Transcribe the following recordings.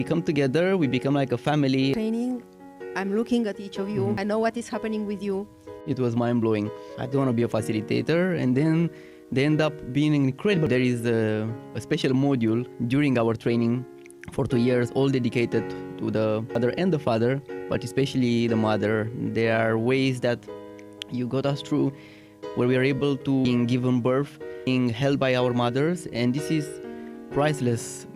We come together, we become like a family. Training, I'm looking at each of you. I know what is happening with you. It was mind-blowing. I don't want to be a facilitator, and then they end up being incredible. There is a special module during our training for 2 years, all dedicated to the mother and the father, but especially the mother. There are ways that you got us through where we are able to being given birth, being held by our mothers, and this is priceless.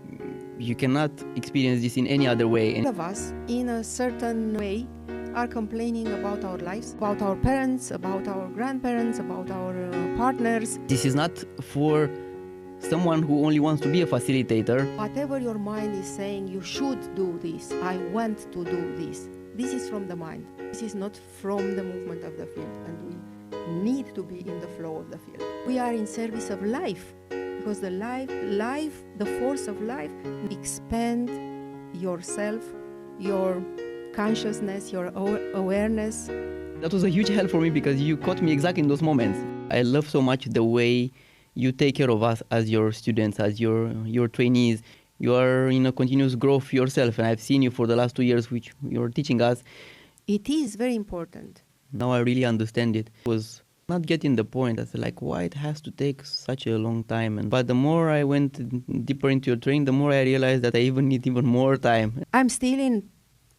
You cannot experience this in any other way. All of us, in a certain way, are complaining about our lives, about our parents, about our grandparents, about our partners. This is not for someone who only wants to be a facilitator. Whatever your mind is saying, you should do this, I want to do this. This is from the mind. This is not from the movement of the field, and we need to be in the flow of the field. We are in service of life, because the life, the force of life, expand yourself, your consciousness, your awareness. That was a huge help for me because you caught me exactly in those moments. I love so much the way you take care of us as your students, as your trainees. You are in a continuous growth yourself, and I've seen you for the last 2 years, which you're teaching us. It is very important. Now I really understand it. It was not getting the point. I said, like, why it has to take such a long time? But the more I went deeper into your training, the more I realized that I even need even more time. I'm still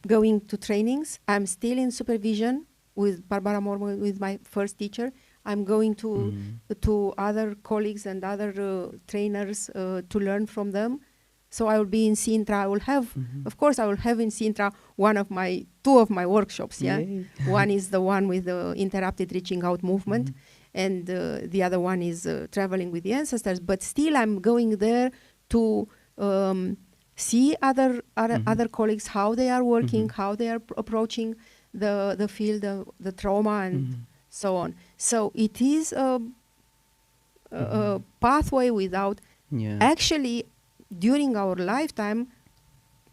going to trainings. I'm still in supervision with Barbara Mormon, with my first teacher. I'm going to other colleagues and other trainers to learn from them. So I will be in Sintra. I will have, of course, I will have in Sintra two of my workshops. Yeah, one is the one with the interrupted reaching out movement, and the other one is traveling with the ancestors. But still, I'm going there to see other colleagues, how they are working, how they are approaching the field, the trauma, and so on. So it is a pathway without actually. During our lifetime,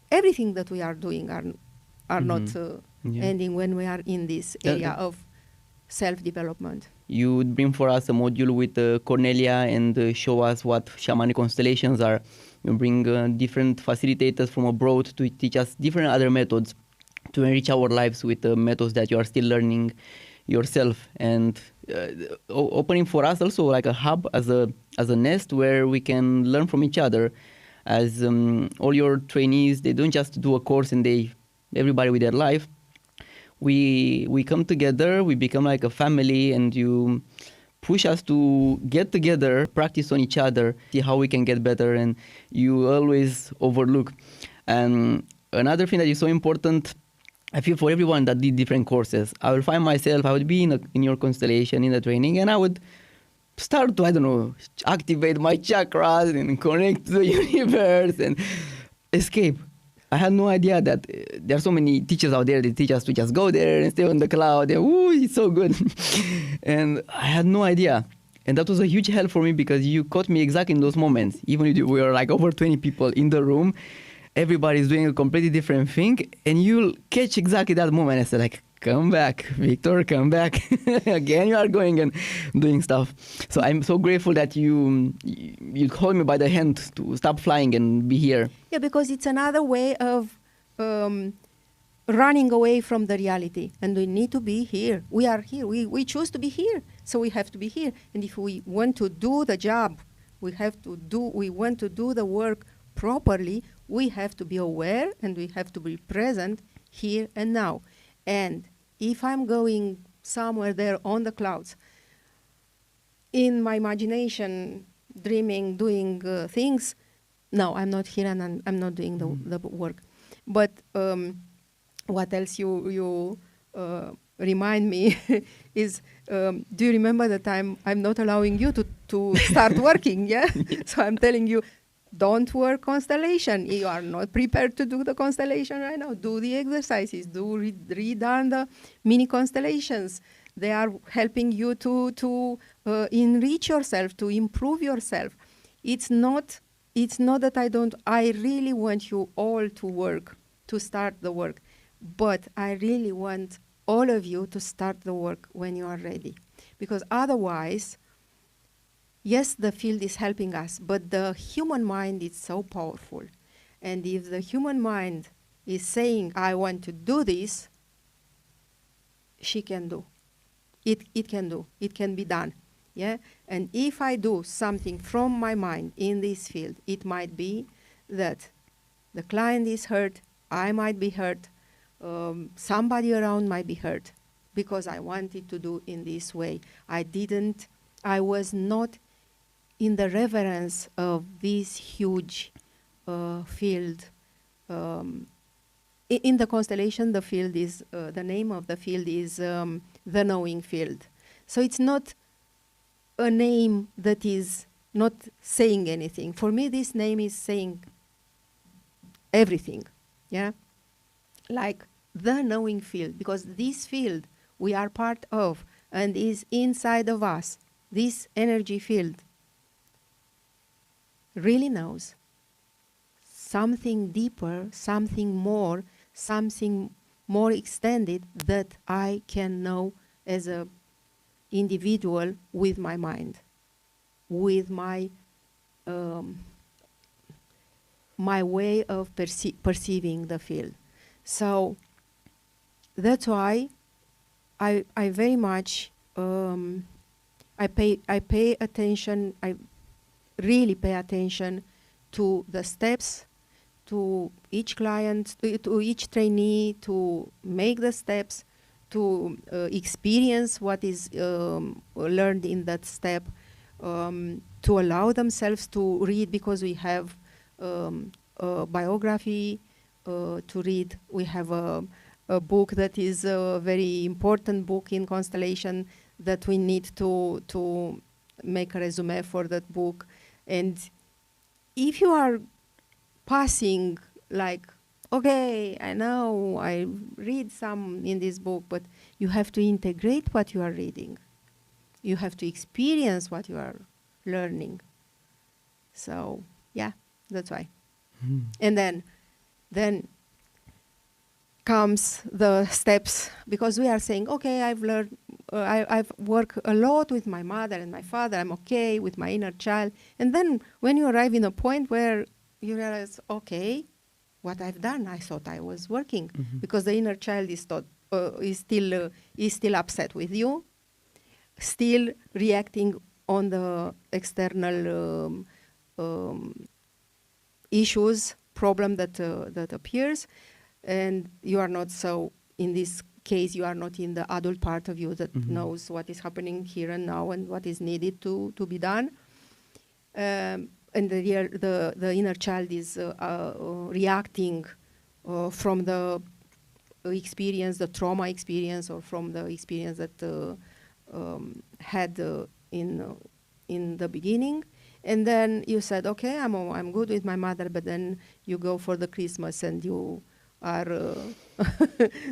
everything that we are doing are not ending when we are in this area of self-development. You would bring for us a module with Cornelia and show us what shamanic constellations are. You bring different facilitators from abroad to teach us different other methods to enrich our lives with the methods that you are still learning yourself, and opening for us also like a hub as a nest where we can learn from each other. As all your trainees, they don't just do a course and everybody with their life. We come together, we become like a family, and you push us to get together, practice on each other, see how we can get better, and you always overlook. And another thing that is so important, I feel, for everyone that did different courses, I will find myself, I would be in your constellation, in the training, and I would start to, I don't know, activate my chakras and connect to the universe and escape. I had no idea that there are so many teachers out there that teach us to just go there and stay on the cloud. And, ooh, it's so good. And I had no idea. And that was a huge help for me because you caught me exactly in those moments. Even if we were like over 20 people in the room, everybody's doing a completely different thing, and you'll catch exactly that moment. I said, like, come back, Victor, come back. Again, you are going and doing stuff. So I'm so grateful that you hold me by the hand to stop flying and be here. Yeah, because it's another way of running away from the reality. And we need to be here. We are here. We choose to be here. So we have to be here. And if we want to do the job, we want to do the work properly, we have to be aware and we have to be present here and now. And if I'm going somewhere there on the clouds, in my imagination, dreaming, doing things, no, I'm not here and I'm not doing the work. But what else you remind me is, do you remember the time I'm not allowing you to start working, yeah? So I'm telling you, don't work constellation. You are not prepared to do the constellation right now. Do the exercises. Read on the mini constellations. They are helping you to enrich yourself, to improve yourself. It's not that I really want you all to work, to start the work. But I really want all of you to start the work when you are ready. Because otherwise, yes, the field is helping us, but the human mind is so powerful. And if the human mind is saying, I want to do this, she can do. It can do. It can be done. Yeah? And if I do something from my mind in this field, it might be that the client is hurt, I might be hurt, somebody around might be hurt, because I wanted to do in this way. I was not in the reverence of this huge field. In the constellation, the field is, the name of the field is the knowing field. So it's not a name that is not saying anything. For me, this name is saying everything, yeah? Like the knowing field, because this field we are part of and is inside of us, this energy field really knows something deeper, something more extended that I can know as a individual with my mind, with my my way of perceiving the field. So that's why I very much I pay attention. I really pay attention to the steps, to each client, to each trainee, to make the steps, to experience what is learned in that step, to allow themselves to read, because we have a biography to read. We have a book that is a very important book in Constellation that we need to make a resume for that book. And if you are passing like, okay, I know, I read some in this book, but you have to integrate what you are reading. You have to experience what you are learning. So, yeah, that's why. And then comes the steps, because we are saying, okay, I've learned, I've worked a lot with my mother and my father, I'm okay with my inner child. And then when you arrive in a point where you realize, okay, what I've done, I thought I was working, because the inner child is still upset with you, still reacting on the external issues, problem that appears, and you are not so, in this case, you are not in the adult part of you that knows what is happening here and now and what is needed to be done. And the inner child is reacting from the experience, the trauma experience, or from the experience that had in the beginning. And then you said, okay, I'm good with my mother, but then you go for the Christmas and you are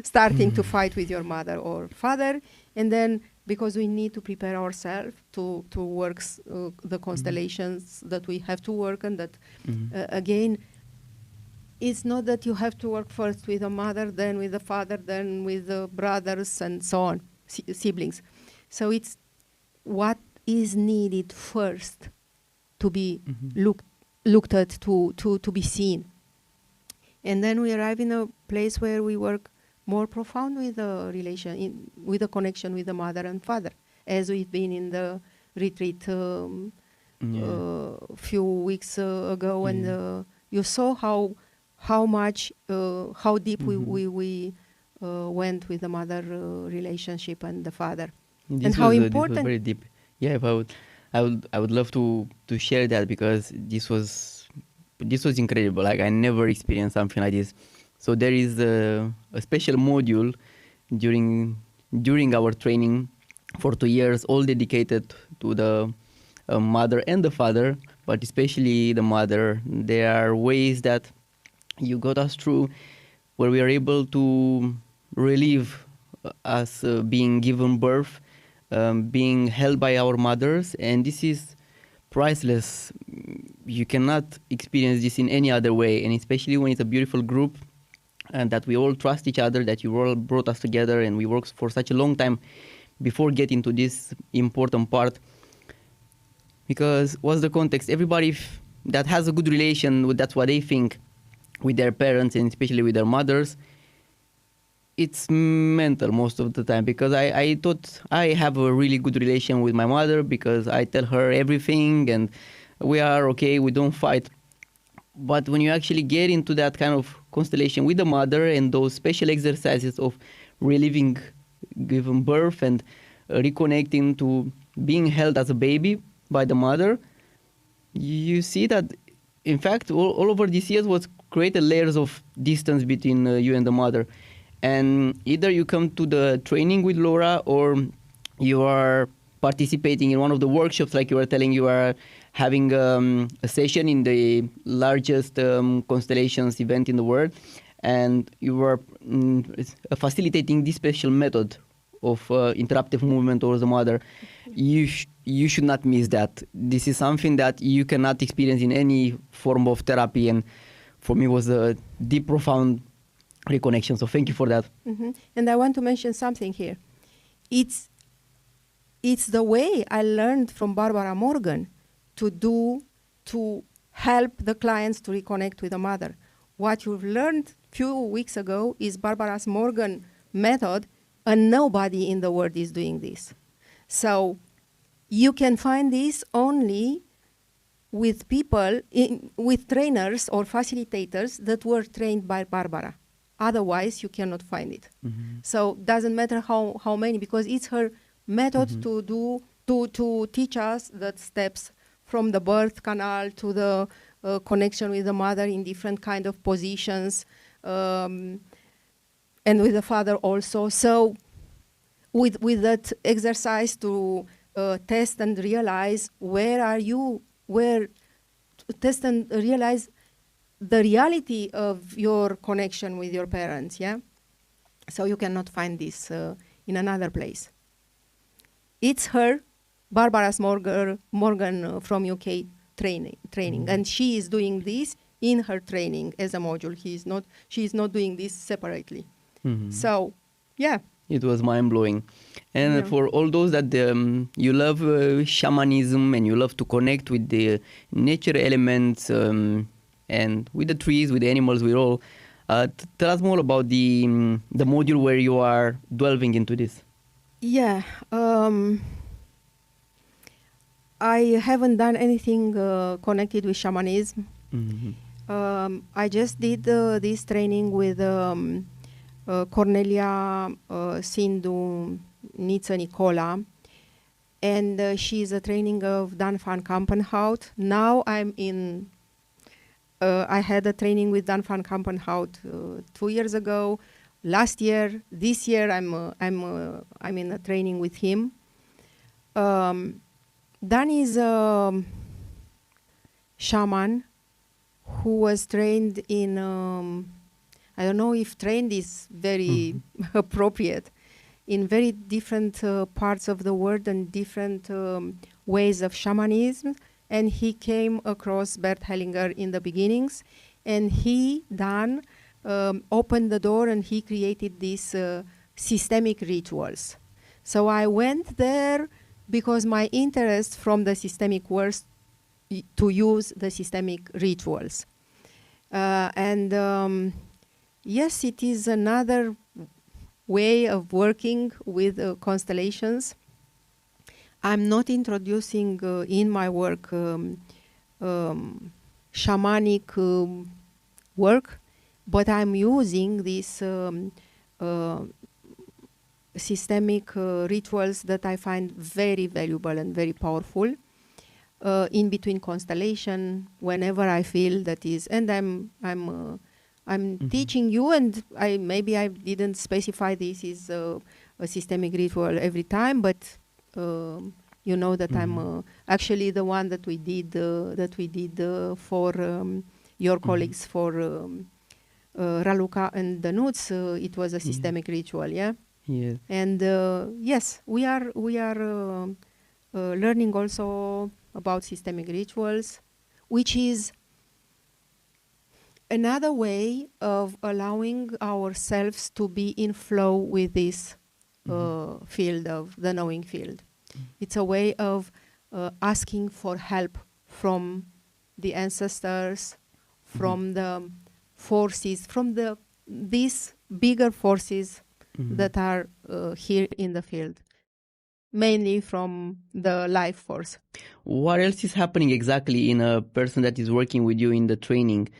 starting to fight with your mother or father. And then, because we need to prepare ourselves to work the constellations that we have to work, and that, again, it's not that you have to work first with a mother, then with a father, then with the brothers, and so on, siblings. So it's what is needed first to be looked at, to be seen. And then we arrive in a place where we work more profound with the relation, with the connection with the mother and father, as we've been in the retreat few weeks ago, and you saw how much, how deep we went with the mother relationship and the father, and how important. This was very deep. Yeah, I would love to share that, because this was incredible. Like, I never experienced something like this. So there is a special module during our training for 2 years, all dedicated to the mother and the father, but especially the mother. There are ways that you got us through where we are able to relive us being given birth, being held by our mothers, and this is priceless. You cannot experience this in any other way, and especially when it's a beautiful group and that we all trust each other, that you all brought us together and we worked for such a long time before getting to this important part. Because what's the context? Everybody that has a good relation, that's what they think. with their parents and especially with their mothers, it's mental most of the time, because I thought I have a really good relation with my mother because I tell her everything and we are okay, we don't fight. But when you actually get into that kind of constellation with the mother and those special exercises of reliving giving birth and reconnecting to being held as a baby by the mother, you see that in fact all over these years was created layers of distance between you and the mother. And either you come to the training with Laura or you are participating in one of the workshops, like you were telling, you are having a session in the largest constellations event in the world, and you are facilitating this special method of interruptive movement towards the mother. You should not miss that. This is something that you cannot experience in any form of therapy, and for me was a deep, profound reconnection. So thank you for that. Mm-hmm. And I want to mention something here. It's the way I learned from Barbara Morgan to help the clients to reconnect with the mother. What you've learned few weeks ago is Barbara Morgan method, and nobody in the world is doing this. So you can find this only with people, with trainers or facilitators that were trained by Barbara. Otherwise, you cannot find it. Mm-hmm. So doesn't matter how many, because it's her method mm-hmm. to teach us the steps from the birth canal to the connection with the mother in different kind of positions, and with the father also. So with that exercise to test and realize test and realize the reality of your connection with your parents, yeah? So you cannot find this in another place. It's her, Barbara Morgan from UK training, mm-hmm. and she is doing this in her training as a module. She is not doing this separately. Mm-hmm. So, yeah. It was mind-blowing. And for all those that you love shamanism and you love to connect with the nature elements and with the trees, with the animals, with all, tell us more about the module where you are delving into this. Yeah. I haven't done anything connected with shamanism. Mm-hmm. I just did this training with Cornelia Sindhu Nitsa Nicola, and she's a training of Dan van Kampenhout. Now I'm in. I had a training with Dan van Kampenhout 2 years ago. Last year, this year, I'm in a training with him. Dan is a shaman who was trained in. I don't know if trained is very appropriate, in very different parts of the world and different ways of shamanism. And he came across Bert Hellinger in the beginnings, and he, Dan, opened the door and he created these systemic rituals. So I went there because my interest from the systemic was to use the systemic rituals. Yes, it is another way of working with constellations. I'm not introducing in my work shamanic work, but I'm using these systemic rituals that I find very valuable and very powerful in between constellation, whenever I feel that is, and I'm teaching you, and maybe I didn't specify this is a systemic ritual every time, but you know that I'm actually the one that we did for your colleagues for Raluca and Danuts. It was a systemic ritual, yeah. Yes. And yes, we are learning also about systemic rituals, which is another way of allowing ourselves to be in flow with this field of the knowing field. It's a way of asking for help from the ancestors, from forces, from these bigger forces that are here in the field, mainly from the life force. What else is happening exactly in a person that is working with you in the training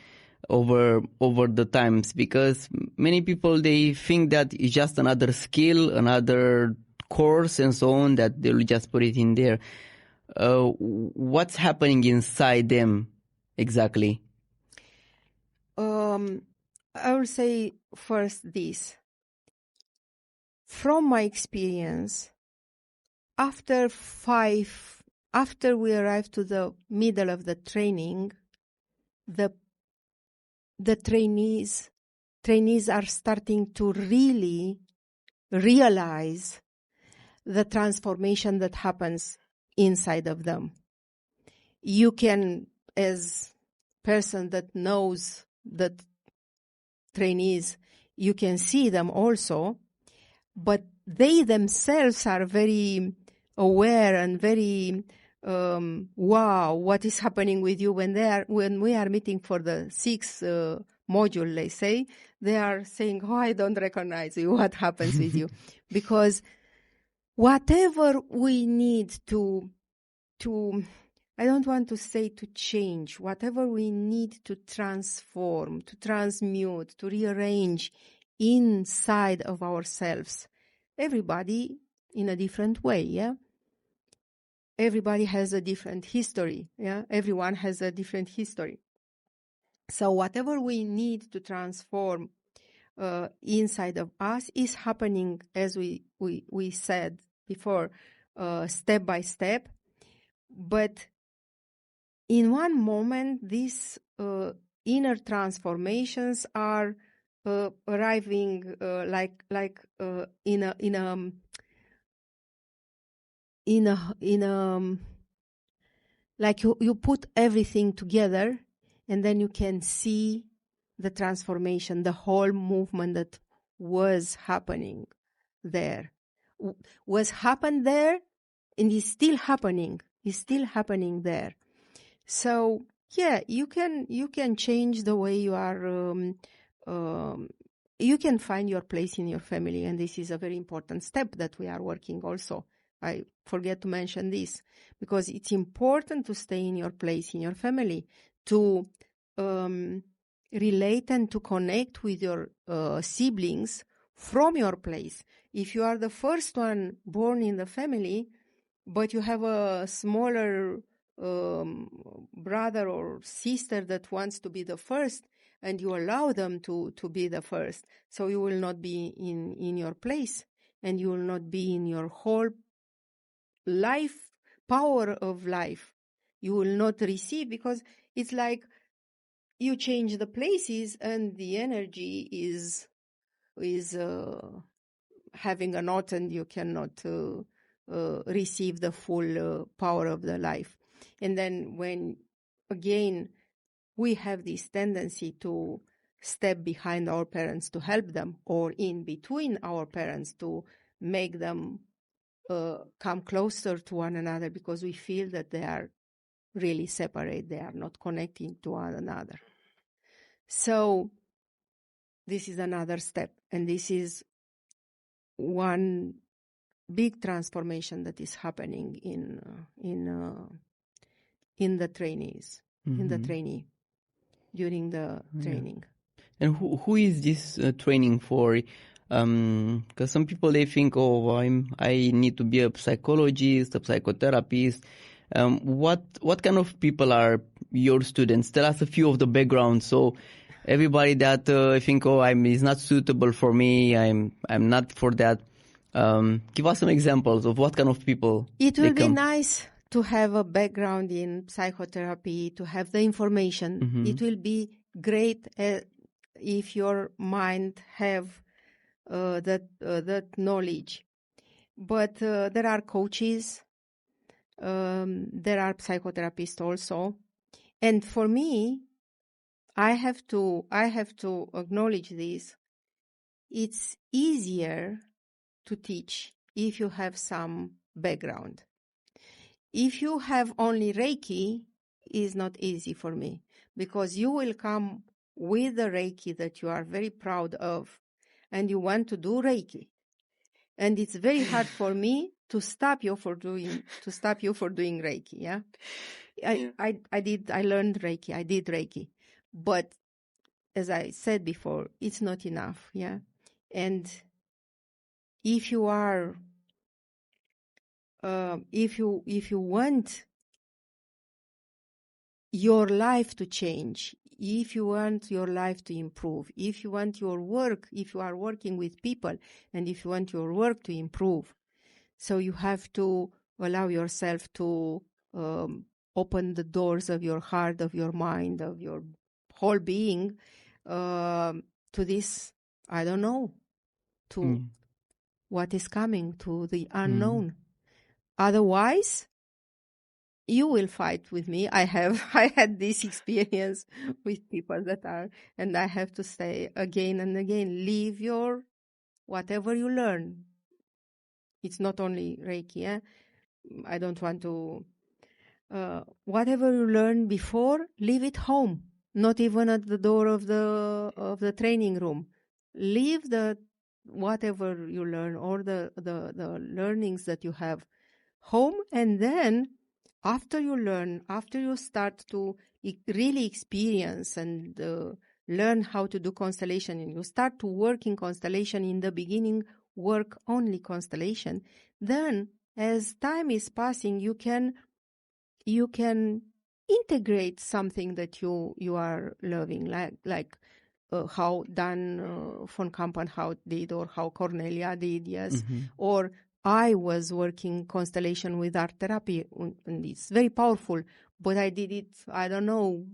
over the times? Because many people, they think that it's just another skill, another course and so on, that they'll just put it in there. What's happening inside them exactly? I will say first this. From my experience, after we arrive to the middle of the training, the trainees are starting to really realize the transformation that happens inside of them. You can, as person that knows the trainees, you can see them also, but they themselves are very aware and very wow, what is happening with you when we are meeting for the sixth module, let's say, they are saying, oh, I don't recognize you, what happens with you? Because whatever we need to I don't want to say to change, whatever we need to transform, to transmute, to rearrange inside of ourselves, everybody in a different way, yeah? Everybody has a different history, yeah? Everyone has a different history. So whatever we need to transform inside of us is happening, as we said before, step by step. But in one moment, these inner transformations are arriving in a like you put everything together, and then you can see the transformation, the whole movement that was happening there, was happened there, and is still happening. Is still happening there. So yeah, you can change the way you are. You can find your place in your family, and this is a very important step that we are working also. I forget to mention this, because it's important to stay in your place in your family, to relate and to connect with your siblings from your place. If you are the first one born in the family, but you have a smaller brother or sister that wants to be the first, and you allow them to be the first, so you will not be in your place, and you will not be in your whole life, power of life. You will not receive, because it's like you change the places and the energy is having a knot, and you cannot receive the full power of the life. And then when, again, we have this tendency to step behind our parents to help them, or in between our parents to make them come closer to one another, because we feel that they are really separate, they are not connecting to one another. So this is another step, and this is one big transformation that is happening in the trainees, in the trainee, during the training. And who is this training for? Because some people, they think, oh, I need to be a psychologist, a psychotherapist. What kind of people are your students? Tell us a few of the backgrounds. So everybody that I think, oh, is not suitable for me, I'm not for that. Give us some examples of what kind of people. It will be nice to have a background in psychotherapy, to have the information. It will be great if your mind have that knowledge. But there are coaches, there are psychotherapists also, and for me, I have to acknowledge this. It's easier to teach if you have some background. If you have only Reiki, it's not easy for me, because you will come with the Reiki that you are very proud of, and you want to do Reiki. And it's very hard for me to stop you for doing Reiki. Yeah. I learned Reiki. I did Reiki. But as I said before, it's not enough. Yeah. And if you are, if you want your life to change, if you want your life to improve, if you want your work, if you are working with people, and if you want your work to improve, so you have to allow yourself to open the doors of your heart, of your mind, of your whole being to this, I don't know, to what is coming, to the unknown. Otherwise, you will fight with me. I had this experience with people that are, and I have to say again and again, leave your, whatever you learn. It's not only Reiki. Eh? I don't want to, whatever you learned before, leave it home. Not even at the door of the training room. Leave the, whatever you learn, or the learnings that you have home, and then after you learn, after you start to really experience and learn how to do constellation, and you start to work in constellation, in the beginning, work only constellation. Then, as time is passing, you can integrate something that you are loving, like how Dan von Kampenhout did, or how Cornelia did, yes, or I was working constellation with art therapy, and it's very powerful, but I did it, I don't know,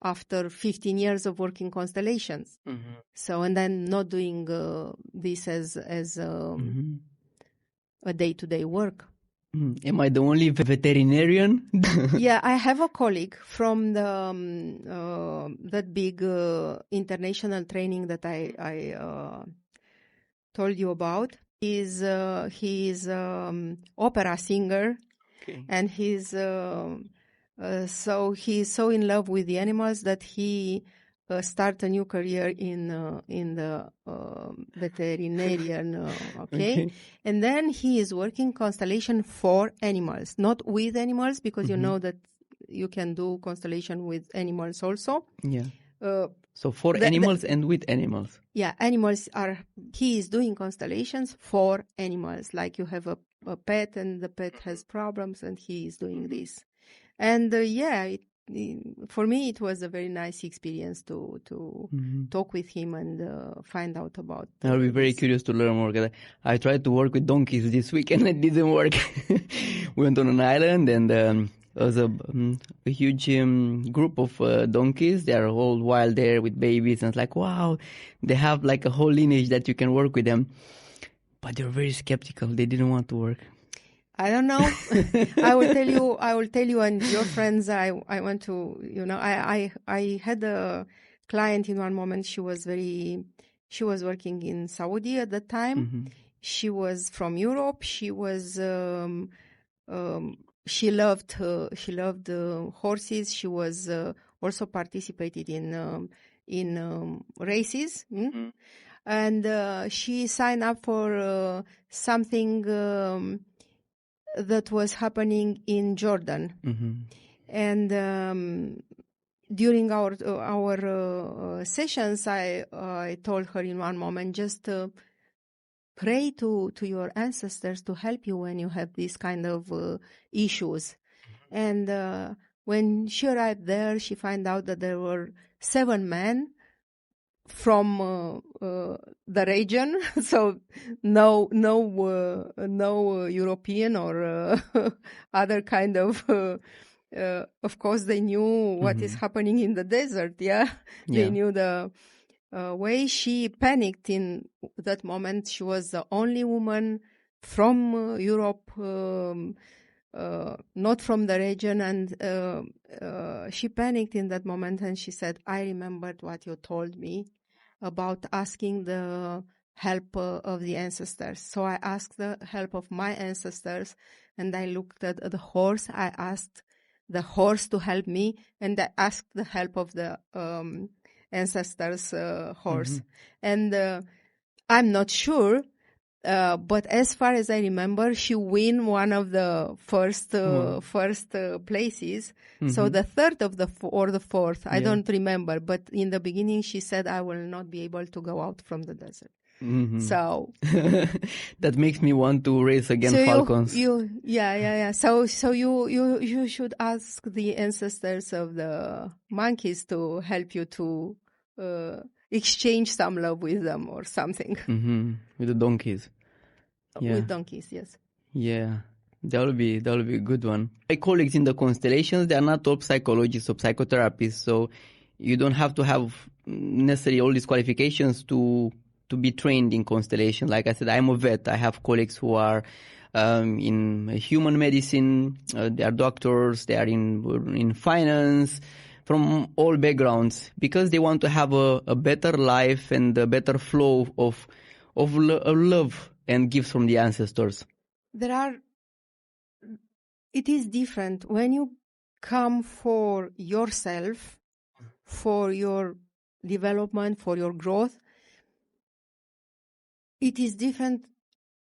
after 15 years of working constellations. So, and then not doing this as a day-to-day work. Am I the only veterinarian? Yeah, I have a colleague from the that big international training that I told you about. He is opera singer, and he's so in love with the animals that he start a new career in the veterinarian. Okay, and then he is working constellation for animals, not with animals, because you know that you can do constellation with animals also. Yeah. So for animals and with animals. Yeah, animals are. He is doing constellations for animals, like you have a pet and the pet has problems, and he is doing this. And for me, it was a very nice experience to talk with him and find out about. I'll be very curious to learn more. I tried to work with donkeys this week and it didn't work. We went on an island and there was a huge group of donkeys. They are all wild there with babies, and it's like, wow, they have like a whole lineage that you can work with them. But they're very skeptical. They didn't want to work. I don't know. I will tell you, and your friends. I want to, I had a client in one moment. She was working in Saudi at that time. She was from Europe. She was, she loved horses. She was also participated in races. And she signed up for something that was happening in Jordan. And during our sessions, I told her in one moment, just pray to your ancestors to help you when you have these kind of issues. And when she arrived there, she found out that there were 7 men from the region, so no European or other kind of. Of course, they knew what is happening in the desert. Yeah, they knew the way. She panicked in that moment. She was the only woman from Europe, not from the region, and she panicked in that moment. And she said, "I remembered what you told me about asking the help of the ancestors. So I asked the help of my ancestors, and I looked at the horse. I asked the horse to help me, and I asked the help of the ancestors' horse. And I'm not sure, but as far as I remember, she win one of the first places. So the third of or the fourth, I don't remember. But in the beginning, she said, "I will not be able to go out from the desert." So that makes me want to race again falcons. Yeah. So you should ask the ancestors of the monkeys to help you to exchange some love with them or something. With the donkeys. Yeah. With donkeys, yes. Yeah. That will be a good one. My colleagues in the constellations, they are not all psychologists or psychotherapists, so you don't have to have necessarily all these qualifications to be trained in constellation. Like I said, I'm a vet. I have colleagues who are in human medicine. They are doctors. They are in finance, from all backgrounds, because they want to have a better life and a better flow of love and gifts from the ancestors. It is different when you come for yourself, for your development, for your growth. It is different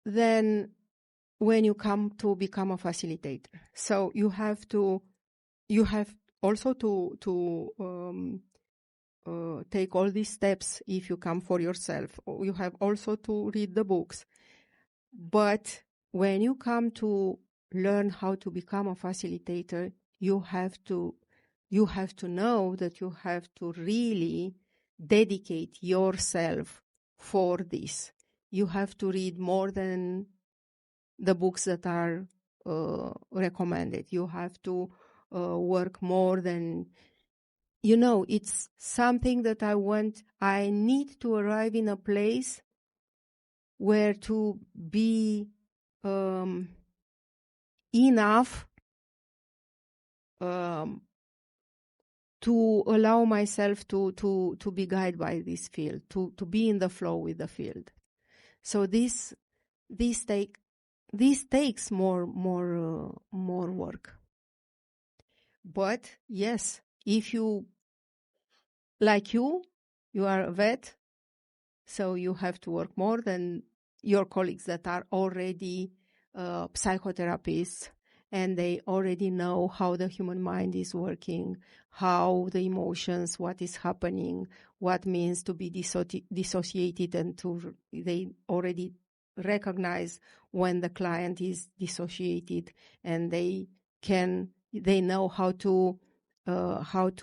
than when you come to become a facilitator. So you have also to take all these steps if you come for yourself. You have also to read the books. But when you come to learn how to become a facilitator, you have to know that you have to really dedicate yourself for this. You have to read more than the books that are recommended. You have to work more than, it's something that I need to arrive in a place where to be enough to allow myself to be guided by this field, to be in the flow with the field. So this takes more work. But yes, if you are a vet, so you have to work more than your colleagues that are already psychotherapists, and they already know how the human mind is working, how the emotions, what is happening, what means to be dissociated, and they already recognize when the client is dissociated, and they know how to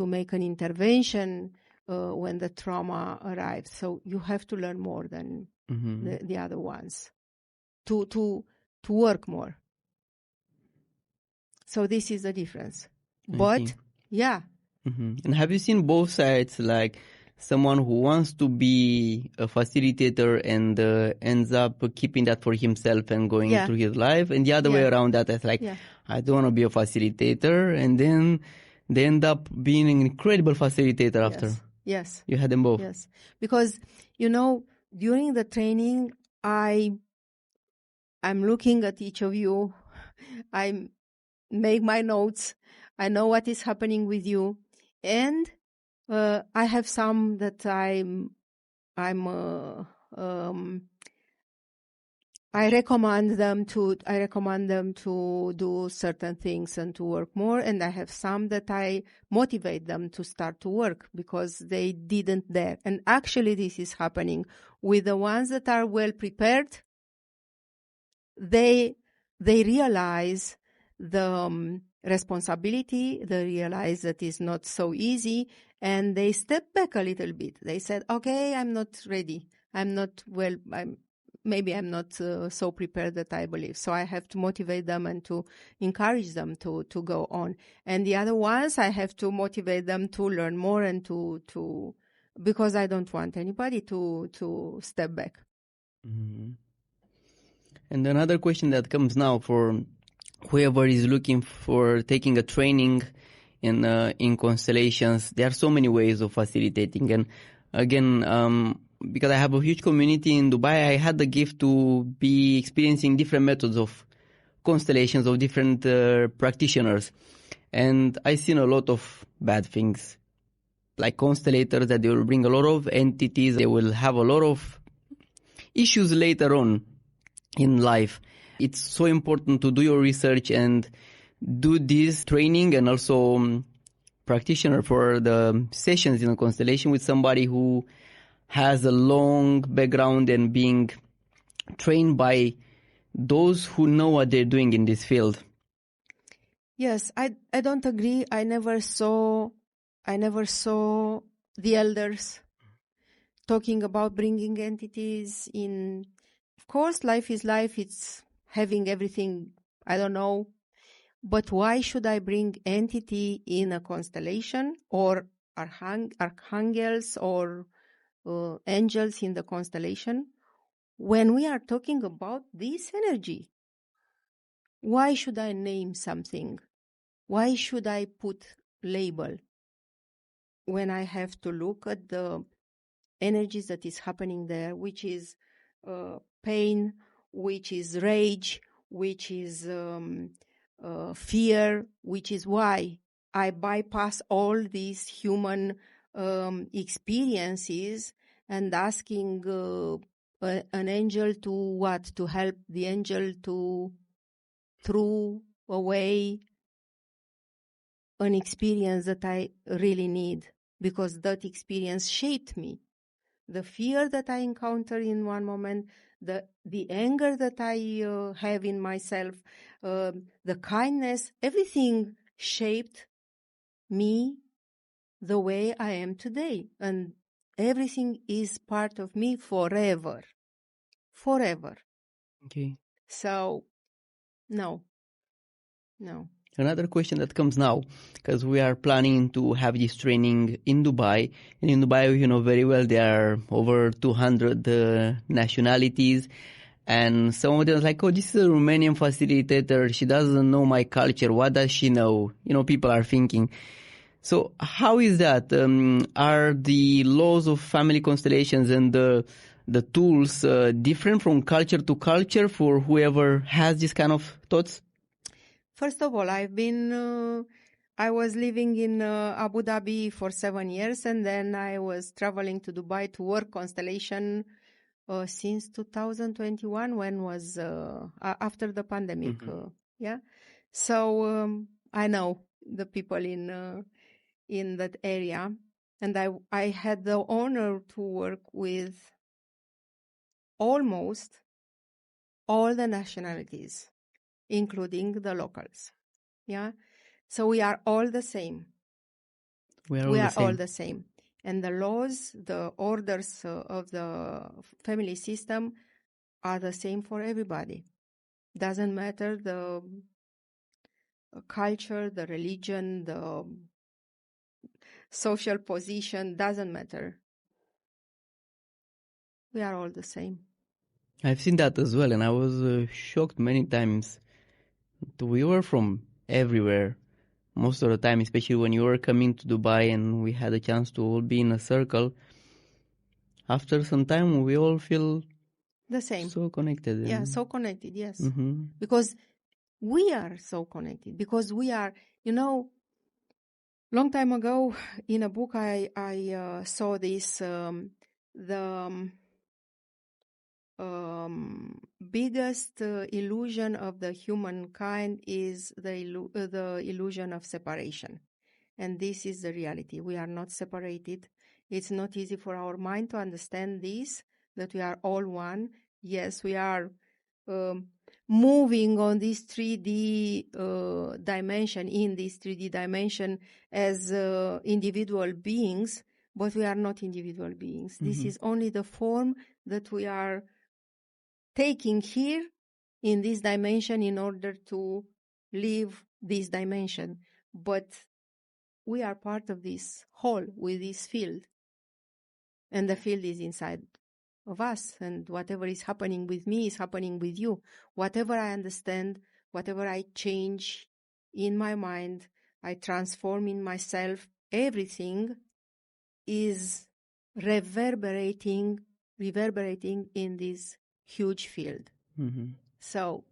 make an intervention when the trauma arrives. So you have to learn more than the other ones to work more. So this is the difference. But yeah. And have you seen both sides, like someone who wants to be a facilitator and ends up keeping that for himself and going through his life, and the other way around, that is like, I don't want to be a facilitator, and then they end up being an incredible facilitator after? Yes. You had them both? Yes. Because, during the training, I'm looking at each of you. I make my notes. I know what is happening with you. And I have some that I recommend them to do certain things and to work more, and I have some that I motivate them to start to work because they didn't dare. And actually this is happening with the ones that are well prepared. They realize the responsibility, they realize that it's not so easy, and they step back a little bit. They said, okay, I'm not ready. I'm not so prepared that I believe. So I have to motivate them and to encourage them to go on. And the other ones, I have to motivate them to learn more and to because I don't want anybody to step back. Mm-hmm. And another question that comes now for whoever is looking for taking a training in constellations, there are so many ways of facilitating. And again, because I have a huge community in Dubai, I had the gift to be experiencing different methods of constellations of different practitioners. And I've seen a lot of bad things. like constellators, that they will bring a lot of entities. They will have a lot of issues later on in life. It's so important to do your research and do this training, and also practitioner for the sessions in a constellation with somebody who has a long background and being trained by those who know what they're doing in this field. Yes, I don't agree. I never saw the elders talking about bringing entities in. Of course, life is life. It's having everything, I don't know. But why should I bring entity in a constellation, or archangels or angels in the constellation, when we are talking about this energy? Why should I name something? Why should I put label when I have to look at the energies that is happening there, which is pain, which is rage, which is fear, which is why I bypass all these human experiences and asking an angel to what? To help the angel to throw away an experience that I really need, because that experience shaped me. The fear that I encounter in one moment, the anger that I have in myself, the kindness, everything shaped me the way I am today. And everything is part of me forever. Forever. Okay. So, no. Another question that comes now, because we are planning to have this training in Dubai, and in Dubai, you know very well, there are over 200 nationalities, and some of them are like, oh, this is a Romanian facilitator, she doesn't know my culture, what does she know? You know, people are thinking. So how is that? Are the laws of family constellations and the tools different from culture to culture for whoever has this kind of thoughts? First of all, I was living in Abu Dhabi for 7 years, and then I was traveling to Dubai to work constellation since 2021, when was after the pandemic. Yeah. So I know the people in that area, and I had the honor to work with almost all the nationalities, including the locals. Yeah. So we are all the same. We are all the same. And the laws, the orders of the family system are the same for everybody. Doesn't matter the culture, the religion, the social position, doesn't matter. We are all the same. I've seen that as well, and I was shocked many times. We were from everywhere, most of the time, especially when you were coming to Dubai and we had a chance to all be in a circle. After some time, we all feel the same. So connected. Yeah, so connected, yes. Mm-hmm. Because we are so connected. Because we are, long time ago in a book I saw this, the biggest illusion of the humankind is the illusion of separation. And this is the reality. We are not separated. It's not easy for our mind to understand this, that we are all one. Yes, we are moving on this 3D dimension, in this 3D dimension as individual beings, but we are not individual beings. Mm-hmm. This is only the form that we are taking here in this dimension in order to live this dimension. But we are part of this whole with this field. And the field is inside of us. And whatever is happening with me is happening with you. Whatever I understand, whatever I change in my mind, I transform in myself, everything is reverberating in this huge field. Mm-hmm. So,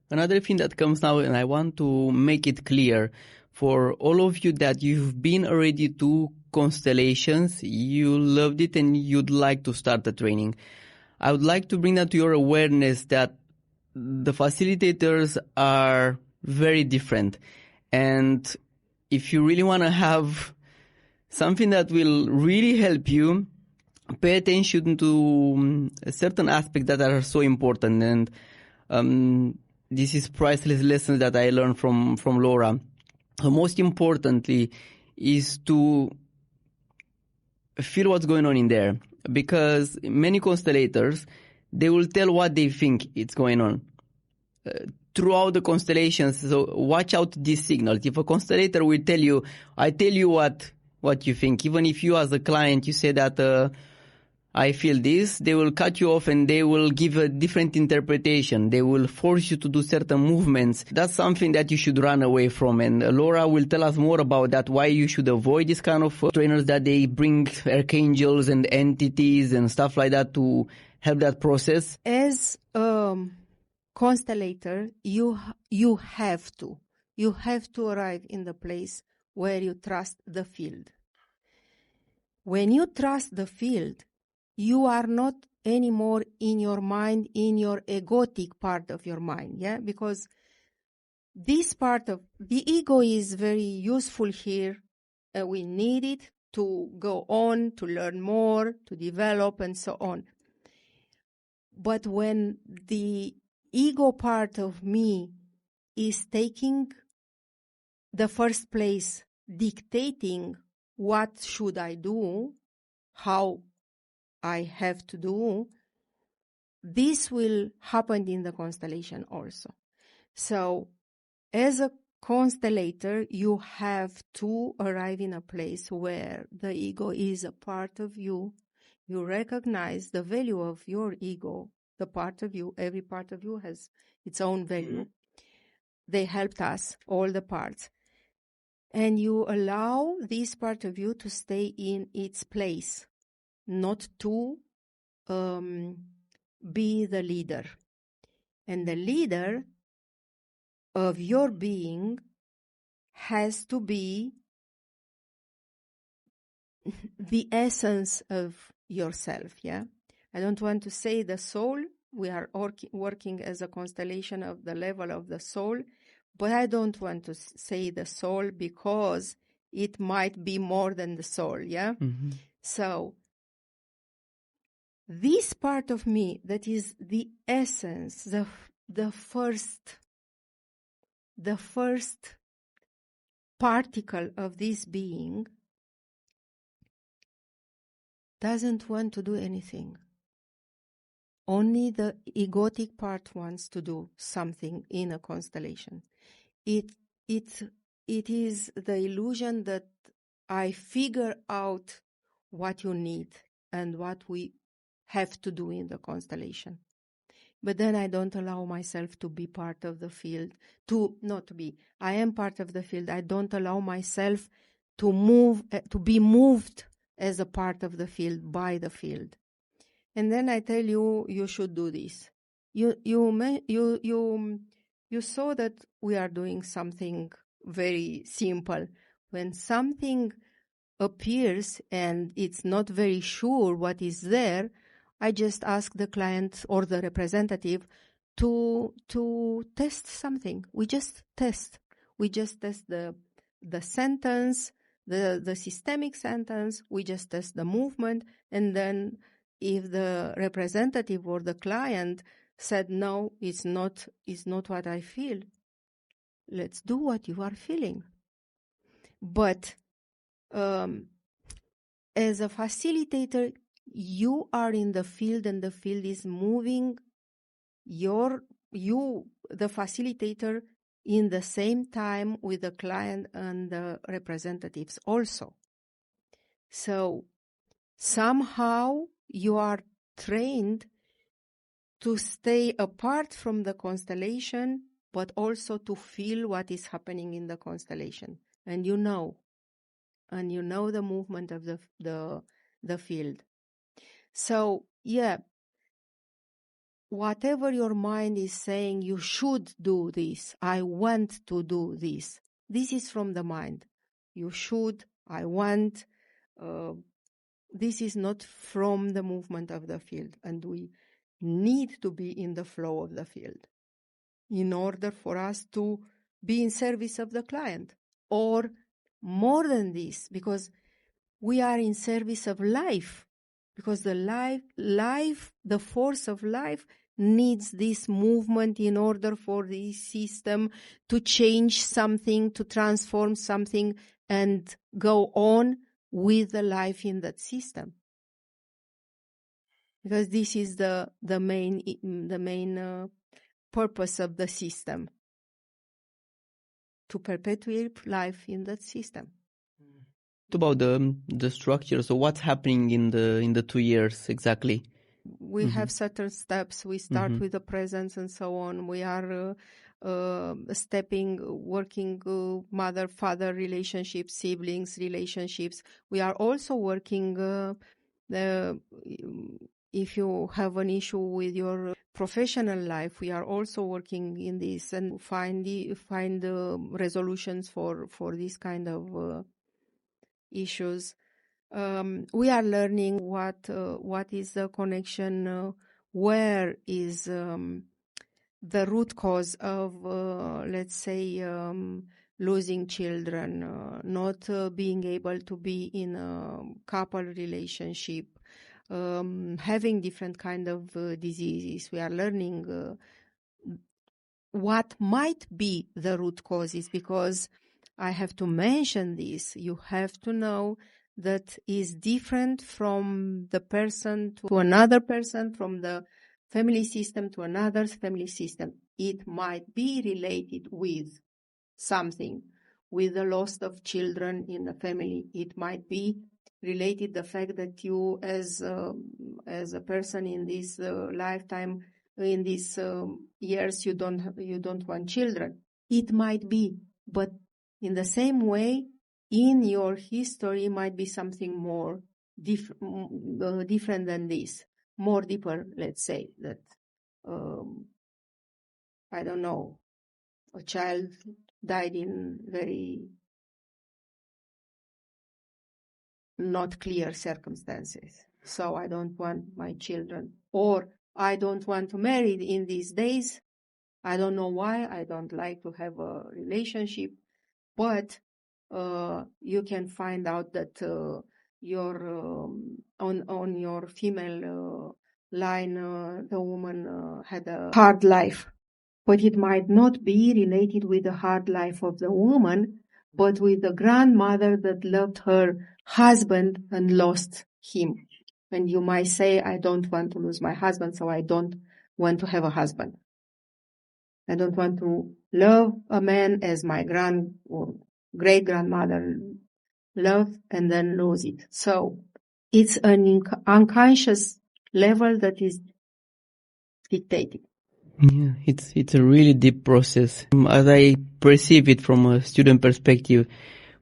Another thing that comes now, and I want to make it clear for all of you that you've been already to Constellations, you loved it and you'd like to start the training. I would like to bring that to your awareness that the facilitators are very different. And if you really want to have something that will really help you, pay attention to certain aspects that are so important. And this is priceless lessons that I learned from Laura. Most importantly is to feel what's going on in there, because many constellators, they will tell what they think it's going on throughout the constellations. So watch out these signals. If a constellator will tell you, I tell you what you think, even if you as a client you say that I feel this, they will cut you off and they will give a different interpretation. They will force you to do certain movements. That's something that you should run away from. And Laura will tell us more about that, why you should avoid this kind of trainers, that they bring archangels and entities and stuff like that to help that process. As constellator, you have to arrive in the place where you trust the field. When you trust the field, you are not anymore in your mind, in your egotic part of your mind, yeah? Because this part of the ego is very useful here. We need it to go on, to learn more, to develop, and so on. But when the ego part of me is taking the first place, dictating what should I do, how I have to do, this will happen in the constellation also. So as a constellator, you have to arrive in a place where the ego is a part of you. You recognize the value of your ego, the part of you. Every part of you has its own value. They helped us, all the parts. And you allow this part of you to stay in its place, not to be the leader. And the leader of your being has to be the essence of yourself, yeah? I don't want to say the soul. We are working as a constellation of the level of the soul, but I don't want to say the soul because it might be more than the soul, yeah? Mm-hmm. So this part of me that is the essence, the first particle of this being doesn't want to do anything. Only the egotic part wants to do something in a constellation. It is the illusion that I figure out what you need and what we have to do in the constellation. But then I don't allow myself to be part of the field, I am part of the field. I don't allow myself to be moved as a part of the field, by the field. And then I tell you, you should do this. You saw that we are doing something very simple. When something appears and it's not very sure what is there, I just ask the client or the representative to test something. We just test. We just test the sentence, the systemic sentence. We just test the movement, and then if the representative or the client said no, it's not what I feel, let's do what you are feeling. But as a facilitator, you are in the field and the field is moving the facilitator, in the same time with the client and the representatives also. So somehow you are trained to stay apart from the constellation, but also to feel what is happening in the constellation. And you know the movement of the field. So, yeah, whatever your mind is saying, you should do this, I want to do this. This is from the mind. You should, I want. This is not from the movement of the field. And we need to be in the flow of the field in order for us to be in service of the client. Or more than this, because we are in service of life. Because the life, the force of life needs this movement in order for the system to change something, to transform something, and go on with the life in that system. Because this is the main purpose of the system, to perpetuate life in that system. About the structure, so what's happening in the 2 years exactly? We have certain steps. We start with the presence and so on. We are working mother-father relationships, siblings relationships. We are also working if you have an issue with your professional life, we are also working in this and find resolutions for this kind of issues. We are learning what is the connection, where is the root cause of, let's say, losing children, not being able to be in a couple relationship, having different kind of diseases. We are learning what might be the root causes, because I have to mention this. You have to know that is different from the person to another person, from the family system to another family system. It might be related with something, with the loss of children in the family. It might be related the fact that you, as a person in this lifetime, in these years, you don't want children. It might be, but in the same way, in your history might be something more different than this, more deeper. Let's say that I don't know, a child died in very not clear circumstances, so I don't want my children, or I don't want to marry in these days. I don't know why. I don't like to have a relationship, but you can find out that your on your female line, the woman had a hard life, but it might not be related with the hard life of the woman, but with the grandmother that loved her husband and lost him. And you might say, I don't want to lose my husband, so I don't want to have a husband. I don't want to love a man as my or great-grandmother loved and then lose it. So it's an unconscious level that is dictated. Yeah, it's a really deep process. As I perceive it from a student perspective,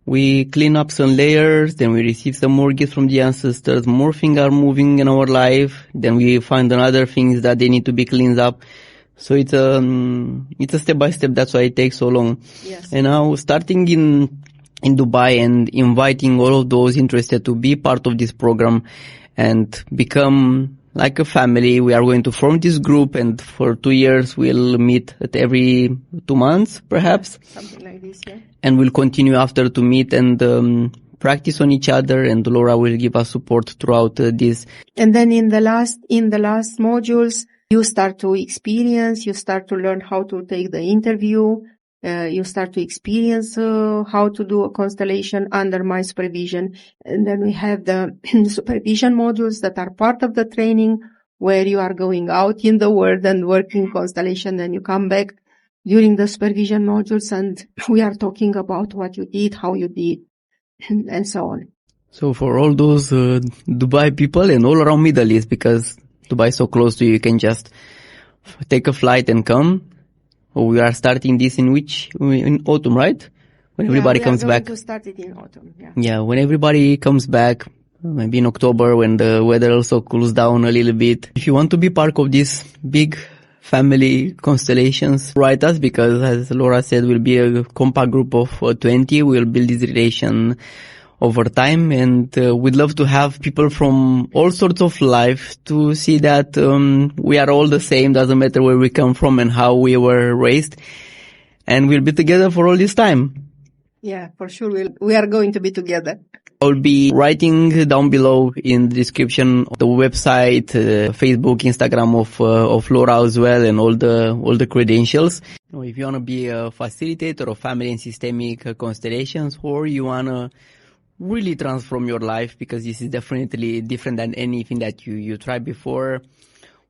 we clean up some layers, then we receive some more gifts from the ancestors, more things are moving in our life, then we find another things that they need to be cleaned up. So it's a step by step. That's why it takes so long. Yes. And now starting in Dubai and inviting all of those interested to be part of this program and become like a family. We are going to form this group, and for 2 years we'll meet at every 2 months, perhaps. Something like this, yeah. And we'll continue after to meet and practice on each other, and Laura will give us support throughout this. And then in the last modules, you start to experience, you start to learn how to take the interview, you start to experience how to do a constellation under my supervision. And then we have the supervision modules that are part of the training, where you are going out in the world and working constellation. Then you come back during the supervision modules, and we are talking about what you did, how you did, and so on. So for all those Dubai people and all around Middle East, because Dubai is so close to you, you can just take a flight and come. We are starting this in autumn, right? When everybody comes back. We are going to start it in autumn, yeah. Yeah, when everybody comes back, maybe in October when the weather also cools down a little bit. If you want to be part of this big family constellations, write us, because as Laura said, we'll be a compact group of 20. We'll build this relation over time, and we'd love to have people from all sorts of life to see that we are all the same, doesn't matter where we come from and how we were raised, and we'll be together for all this time. Yeah, for sure we are going to be together. I'll be writing down below in the description the website, Facebook, Instagram of Laura as well, and all the credentials. If you want to be a facilitator of family and systemic constellations, or you want to really transform your life, because this is definitely different than anything that you tried before,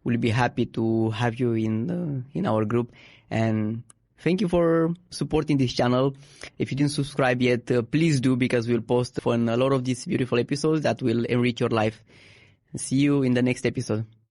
we'll be happy to have you in our group. And thank you for supporting this channel. If you didn't subscribe yet, please do, because we'll post on a lot of these beautiful episodes that will enrich your life. See you in the next episode.